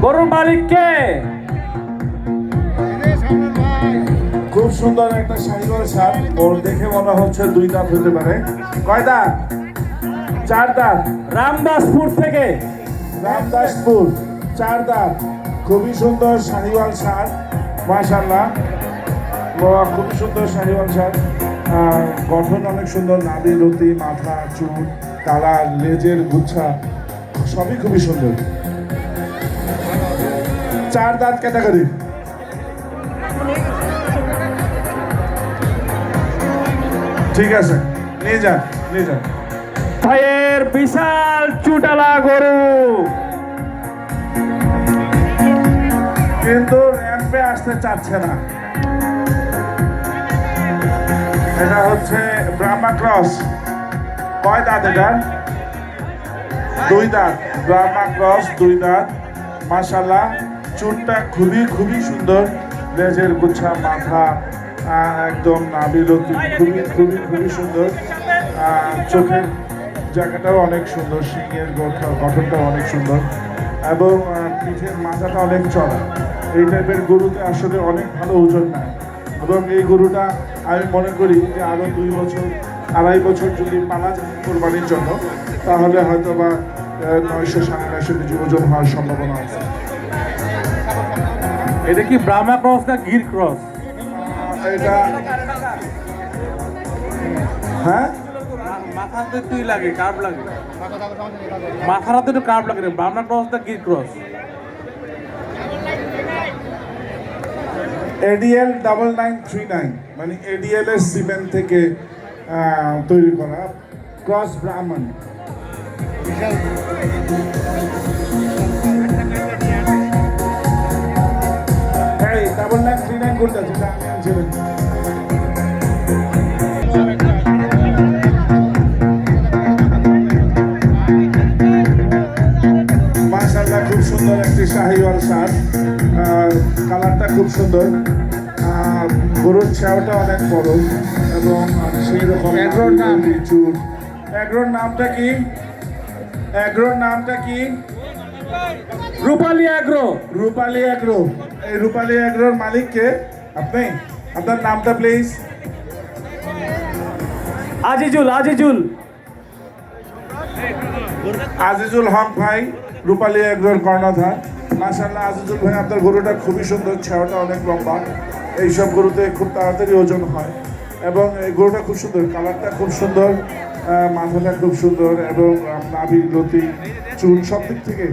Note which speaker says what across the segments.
Speaker 1: গরুর মালিক কে?
Speaker 2: খুব সুন্দর একটা শাহিওয়াল সার। ওর দেখে মনে হচ্ছে 2 দাঁত হতে পারে। কয় দাঁত? 4 দাঁত।
Speaker 1: রামদাসপুর থেকে।
Speaker 2: রামদাসপুর, 4 দাঁত। খুবই সুন্দর শাহিওয়াল সার, মাশাআল্লাহ। খুবই সুন্দর শাহিওয়াল সার। গঠন অনেক সুন্দর, নাভি, লতি, মাথা, চুল, কালার, লেজের গুচ্ছা সবই খুবই সুন্দর। 4 দাঁত ক্যাটাগরি। ঠিক আছে, নিয়ে যান, নিয়ে যান।
Speaker 1: ভাইয়ের বিশাল চুটালা গরু।
Speaker 2: কিন্তু র্যাম্পে আসতে চাচ্ছে না। এটা হচ্ছে ব্রাহ্মা ক্রস। কয় দাঁত এটা? 2 দাঁত। ব্রাহ্মা ক্রস, 2 দাঁত। মাশাআল্লাহ, চুলটা খুবই খুবই সুন্দর। লেজের গুচ্ছা, মাথা, একদম নাবিলতি, খুবই খুবই খুবই সুন্দর। চোখের জায়গাটাও অনেক সুন্দর, শিঙের গঠনটাও অনেক সুন্দর এবং পিঠের মাথাটা অনেক চড়া। এই টাইপের গরুতে আসলে অনেক ভালো ওজন নেয় এবং এই গরুটা আমি মনে করি যে আরও 2 বছর 2.5 বছর যদি পালা যায় কোরবানির জন্য, তাহলে হয়তো বা 900 950 কেজি ওজন হওয়ার সম্ভাবনা আছে।
Speaker 1: এটা কি ব্রাহ্মা ক্রস না গির ক্রস?
Speaker 2: এটা হ্যাঁ,
Speaker 1: মাথাতে তুই লাগে, কার্ভ লাগে, মাথার হাতে একটু কার্ভ লাগে। ব্রাহ্মা ক্রস না গির ক্রস?
Speaker 2: ADL 9939, মানে ADL এর সিমেন্ট থেকে তৈরি করা ক্রস ব্রাহ্মণ। এই 9939 করতে যেটা আমি আনছিলাম। মাশাআল্লাহ, খুব সুন্দর একটি শাহিওয়াল সার। কালারটা খুব সুন্দর। গরুর ছাওয়াটা অনেক বড় এবং সেই রকম। এগ্রোর নাম চুল। এগ্রোর নামটা কি? এগ্রোর নামটা কি?
Speaker 1: রূপালী এগ্রো।
Speaker 2: রূপালী এগ্রো। এই রূপালী এগ্রোর মালিক কে? আপনি? আপনার নামটা প্লিজ।
Speaker 1: আজিজুল। আজিজুল
Speaker 2: আজিজুল হক ভাই, রূপালী এগ্রোর কর্ণধার। মাশাআল্লাহ, আজিজুল ভাই, আপনার গরুটা খুবই সুন্দর, ছাওয়াটা অনেক লম্বা। এইসব গরুতে খুব তাড়াতাড়ি ওজন হয় এবং এই গরুটা খুব সুন্দর, কালারটা খুব সুন্দর, মাথাটা খুব সুন্দর এবং নাভি, লতি, চুল সব দিক থেকে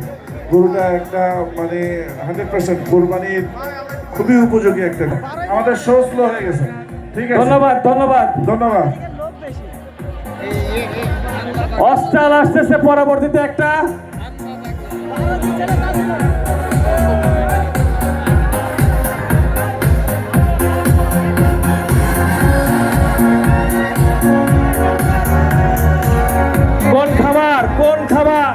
Speaker 2: গরুটা একটা মানে 100% কোরবানির খুবই উপযোগী একটা। আমাদের শো স্লো হয়ে গেছে। ঠিক আছে,
Speaker 1: ধন্যবাদ, ধন্যবাদ,
Speaker 2: ধন্যবাদ।
Speaker 1: অস্ট্রাল আসতেছে পরবর্তীতে একটা। কোন খাবার, কোন খাবার?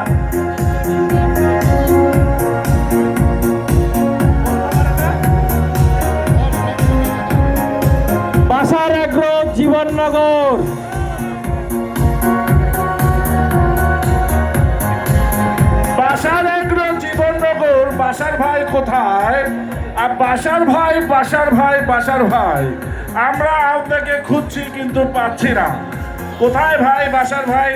Speaker 1: বাসার এগ্রো, জীবননগর।
Speaker 2: বাসার এগ্রো, জীবননগর। বাসার ভাই কোথায়? আর বাসার ভাই, বাসার ভাই, বাসার ভাই, আমরা আপনাকে খুঁজছি কিন্তু পাচ্ছি না। কোথায় ভাই, বাসার ভাই?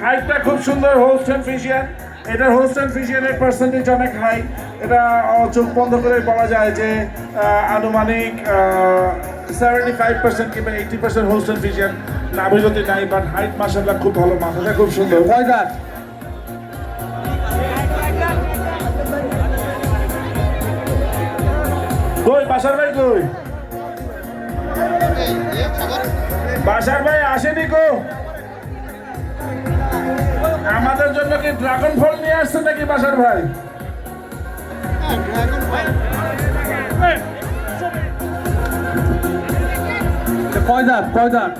Speaker 2: হাইটটা খুব সুন্দর, হোলস্টেইন ফ্রিজিয়ান। এটার হোলস্টেইন ফ্রিজিয়ানের পার্সেন্টেজ অনেক হাই। এটা চোখ বন্ধ করে বলা যায় যে আনুমানিক 75% কিংবা 80% হোলস্টেইন ফ্রিজিয়ান। নাভিলতি নাই, বাট হাইট মাশাআল্লাহ খুব ভালো, মাথাটা খুব সুন্দর।
Speaker 1: কয় দাঁত?
Speaker 2: কই বাসার ভাই, কই বাসার ভাই? আসেনি কো? আমাদের জন্য কি ড্রাগন ফল নিয়ে আসছে নাকি বাসার ভাই?
Speaker 1: কয় দাঁত, কয় দাঁত?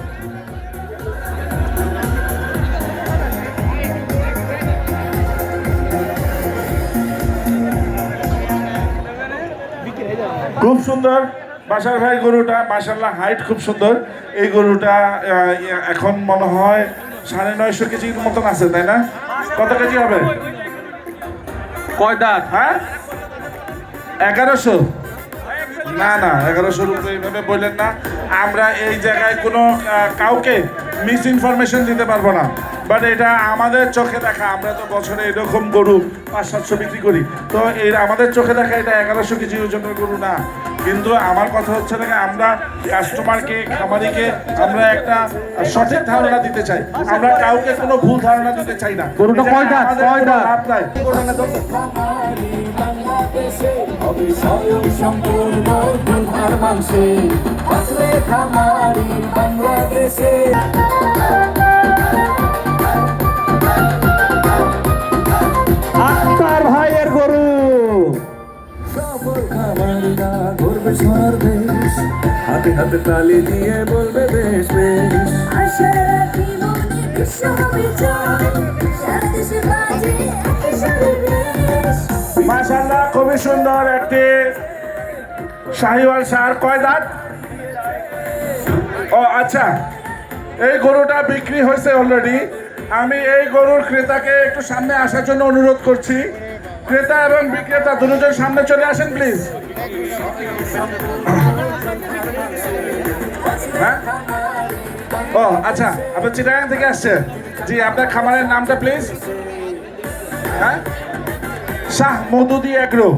Speaker 2: খুব সুন্দর বাসার ভাই গরুটা, মাশাআল্লাহ, হাইট খুব সুন্দর। এই গরুটা এখন মনে হয় 950 কেজির মতন আছে, তাই না? কত কেজি হবে?
Speaker 1: কয় দাঁত?
Speaker 2: হ্যাঁ, 1100? না না, 1100 উপরে এইভাবে বললেন না। আমরা এই জায়গায় কোনো কাউকে মিস ইনফরমেশন দিতে পারবো না, বাট এটা আমাদের চোখে দেখা। আমরা তো বছরে এরকম গরু 500-700 বিক্রি করি, তো এই আমাদের চোখে দেখা এটা 1100 কেজি ওজনের গরু না। কিন্তু আমার কথা হচ্ছে না, আমরা কাস্টমারকে, খামারিকে আমরা একটা সঠিক ধারণা দিতে চাই। আমরা কাউকে কোনো ভুল ধারণা দিতে চাই না।
Speaker 1: গরুটা কয় দাঁত?
Speaker 2: আমাদের
Speaker 1: কয়
Speaker 2: কোনো
Speaker 1: দাঁত?
Speaker 2: লাভ নাই।
Speaker 3: হবে স্বয়ং সম্পূর্ণ গুণার মাংসে বাঁচবে খামারি বাংলাদেশে।
Speaker 1: আক্তার ভাইয়ের গরু।
Speaker 3: সফল খামারিরা গর্বে সোনার দেশ, হাতে হাতে তালি দিয়ে বলবে বেশ বেশ।
Speaker 4: আশা রাখি মনে বিশ্ব হবে জয়, সারা দেশে বাজে একই সাথে বেশ।
Speaker 2: মাশাআল্লাহ, খুবই সুন্দর একটি শাহিওয়াল সার। কয় দাঁত? ও আচ্ছা, এই গরুটা বিক্রি হয়েছে অলরেডি। আমি এই গরুর ক্রেতাকে একটু সামনে আসার জন্য অনুরোধ করছি। ক্রেতা এবং বিক্রেতা দুজন সামনে চলে আসেন প্লিজ। হ্যাঁ, ও আচ্ছা, আপনি চিটাগাং থেকে আসছেন? জি, আপনার খামারের নামটা প্লিজ। হ্যাঁ, শাহ মওদুদী এগ্রো,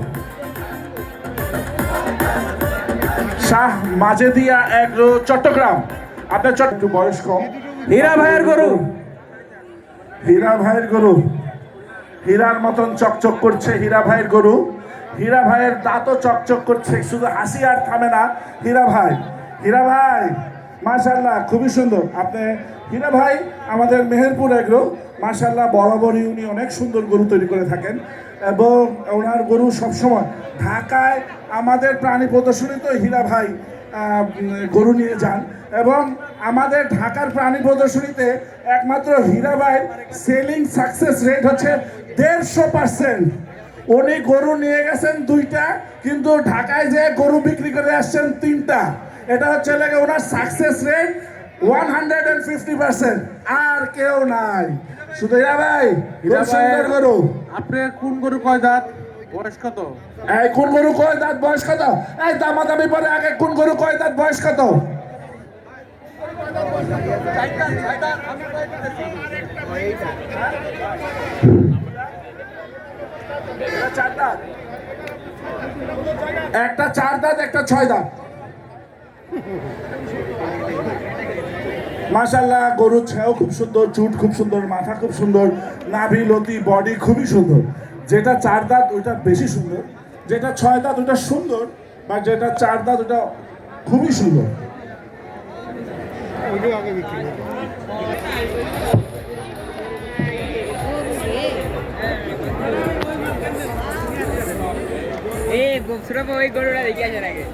Speaker 2: শাহ মাজেদিয়া এগ্রো, চট্টগ্রাম। আপনার একটু বয়স কম।
Speaker 1: হীরা ভাইয়ের গরু।
Speaker 2: হীরা ভাইয়ের গরু, হীরার মতন চকচক করছে হীরা ভাইয়ের গরু। হীরা ভাইয়ের দাঁতও চকচক করছে, শুধু হাসি আর থামে না। হীরা ভাই, হীরা ভাই মাশাআল্লাহ খুবই সুন্দর। আপনি হীরা ভাই আমাদের মেহেরপুর এগ্রো, মাশাআল্লাহ বরাবরই উনি অনেক সুন্দর গরু তৈরি করে থাকেন, এবং ওনার গরু সবসময় ঢাকায় আমাদের প্রাণী প্রদর্শনীতে হীরা ভাই গরু নিয়ে যান, এবং আমাদের ঢাকার প্রাণী প্রদর্শনীতে একমাত্র হীরা ভাইয়ের সেলিং সাকসেস রেট হচ্ছে 150%। উনি গরু নিয়ে গেছেন 2টা, কিন্তু ঢাকায় যে গরু বিক্রি করে আসছেন 3টা। এটা হচ্ছে লাগে ওনার সাকসেস রেট 150%। আর কেউ নাই, শুধু হীরা ভাই।
Speaker 1: হীরা
Speaker 2: খুব সুন্দর
Speaker 1: ভাই।
Speaker 2: গরু।
Speaker 1: আপনার কোন গরু কয় দাঁত? বয়স কত?
Speaker 2: এই কোন গরু কয় দাঁত, বয়স কত? এই দামাদামি পরে আগে কোন গরু কয় দাঁত, বয়স কত? একটা 4 দাঁত, একটা 6 দাঁত। মাশাআল্লাহ, গরুর ছায়াও খুব সুন্দর, চুট খুব সুন্দর, মাথা খুব সুন্দর, নাভি লতি বডি খুবই সুন্দর। যেটা 4 দাঁত ওইটা বেশি সুন্দর, যেটা 6 দাঁত ওটা সুন্দর, বা যেটা 4 দাঁত ওটা খুবই সুন্দর।
Speaker 5: এই বক্সরা ওই গরুটা দেখে আসার আগে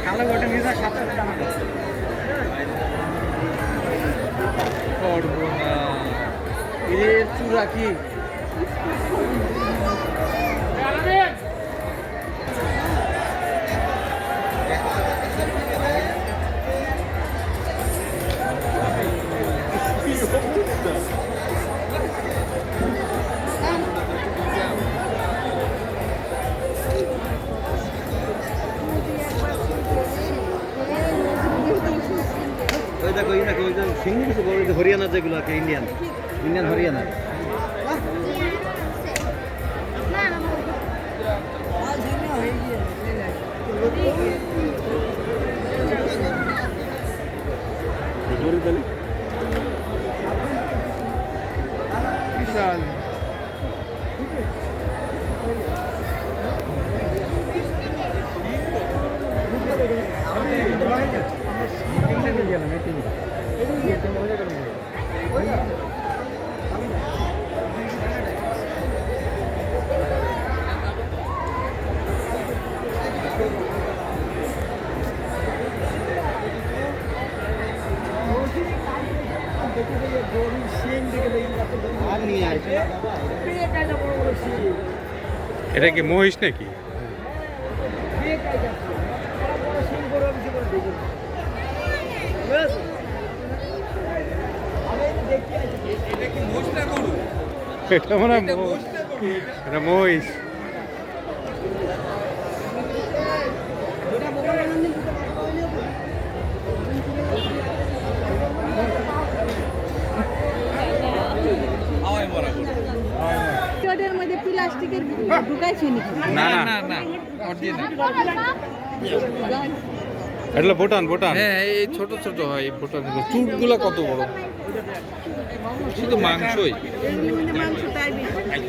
Speaker 5: কালো গোটা মিশা 700 টাকা করবো না এর চূড়া কি হরিয়ানা যেগুলো আছে ইন্ডিয়ান হরিয়ানা বিশাল
Speaker 6: এটা কি মহিষ নাকি? এটা মনে হয় এটা মহিষ।
Speaker 7: ওটার মধ্যে প্লাস্টিকের ঢুকাইছে নাকি?
Speaker 6: না না না এটা ভুটান ভুটান। হ্যাঁ এই ছোট ছোট হয় এই ভুটান। চুটগুলো কত বড়, শুধু মাংসই।
Speaker 7: এর মধ্যে মাংস তাই বেশি।